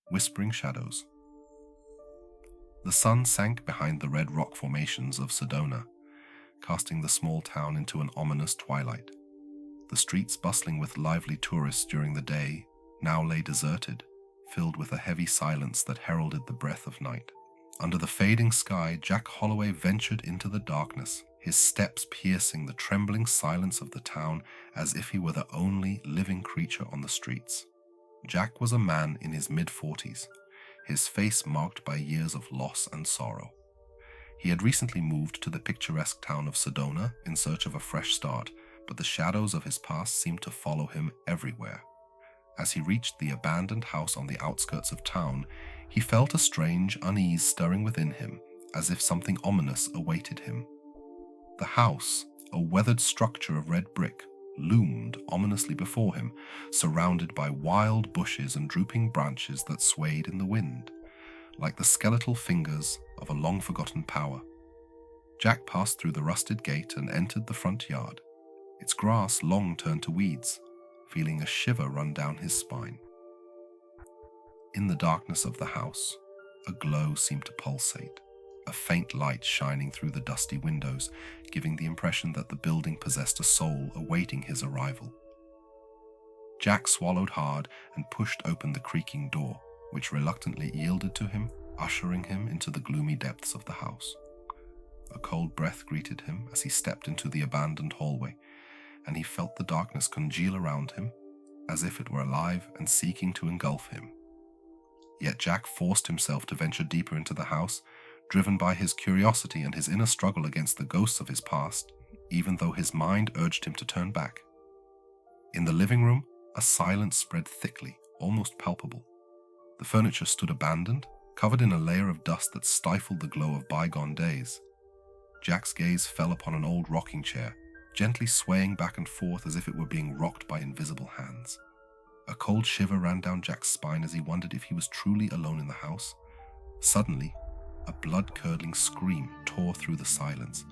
whispering shadows. The sun sank behind the red rock formations of Sedona, casting the small town into an ominous twilight. The streets, bustling with lively tourists during the day, now lay deserted, filled with a heavy silence that heralded the breath of night. Under the fading sky, Jack Holloway ventured into the darkness, his steps piercing the trembling silence of the town as if he were the only living creature on the streets. Jack was a man in his mid-40s, his face marked by years of loss and sorrow. He had recently moved to the picturesque town of Sedona in search of a fresh start, but the shadows of his past seemed to follow him everywhere. As he reached the abandoned house on the outskirts of town, he felt a strange unease stirring within him, as if something ominous awaited him. The house, a weathered structure of red brick, loomed ominously before him, surrounded by wild bushes and drooping branches that swayed in the wind, like the skeletal fingers of a long-forgotten power. Jack passed through the rusted gate and entered the front yard. Its grass long turned to weeds, feeling a shiver run down his spine. In the darkness of the house, a glow seemed to pulsate, a faint light shining through the dusty windows, giving the impression that the building possessed a soul awaiting his arrival. Jack swallowed hard and pushed open the creaking door, which reluctantly yielded to him, ushering him into the gloomy depths of the house. A cold breath greeted him as he stepped into the abandoned hallway, and he felt the darkness congeal around him, as if it were alive and seeking to engulf him. Yet Jack forced himself to venture deeper into the house, driven by his curiosity and his inner struggle against the ghosts of his past, even though his mind urged him to turn back. In the living room, a silence spread thickly, almost palpable. The furniture stood abandoned, covered in a layer of dust that stifled the glow of bygone days. Jack's gaze fell upon an old rocking chair, gently swaying back and forth as if it were being rocked by invisible hands. A cold shiver ran down Jack's spine as he wondered if he was truly alone in the house. Suddenly, a blood-curdling scream tore through the silence,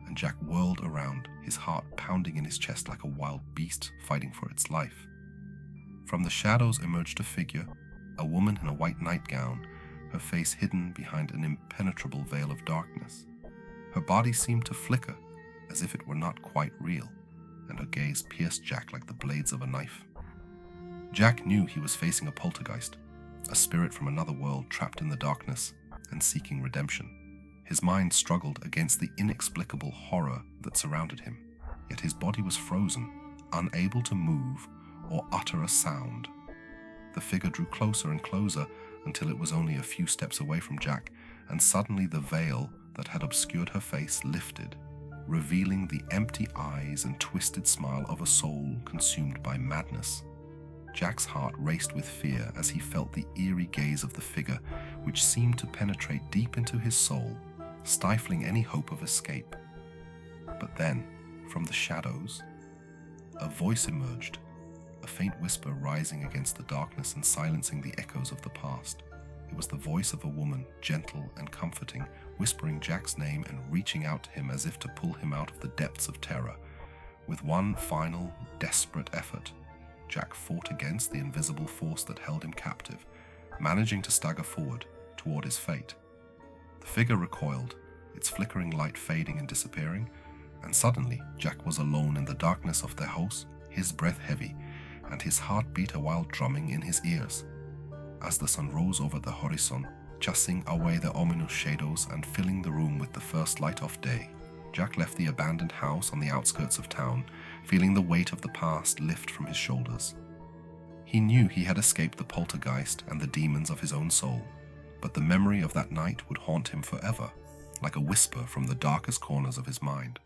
and Jack whirled around, his heart pounding in his chest like a wild beast fighting for its life. From the shadows emerged a figure, a woman in a white nightgown, her face hidden behind an impenetrable veil of darkness. Her body seemed to flicker, as if it were not quite real, and her gaze pierced Jack like the blades of a knife. Jack knew he was facing a poltergeist, a spirit from another world trapped in the darkness and seeking redemption. His mind struggled against the inexplicable horror that surrounded him, yet his body was frozen, unable to move or utter a sound. The figure drew closer and closer until it was only a few steps away from Jack, and suddenly the veil that had obscured her face lifted, revealing the empty eyes and twisted smile of a soul consumed by madness. Jack's heart raced with fear as he felt the eerie gaze of the figure, which seemed to penetrate deep into his soul, stifling any hope of escape. But then, from the shadows, a voice emerged, a faint whisper rising against the darkness and silencing the echoes of the past. It was the voice of a woman, gentle and comforting, whispering Jack's name and reaching out to him as if to pull him out of the depths of terror. With one final, desperate effort, Jack fought against the invisible force that held him captive, managing to stagger forward toward his fate. The figure recoiled, its flickering light fading and disappearing, and suddenly Jack was alone in the darkness of their house, his breath heavy, and his heart beat a wild drumming in his ears. As the sun rose over the horizon, chasing away the ominous shadows and filling the room with the first light of day, Jack left the abandoned house on the outskirts of town, feeling the weight of the past lift from his shoulders. He knew he had escaped the poltergeist and the demons of his own soul, but the memory of that night would haunt him forever, like a whisper from the darkest corners of his mind.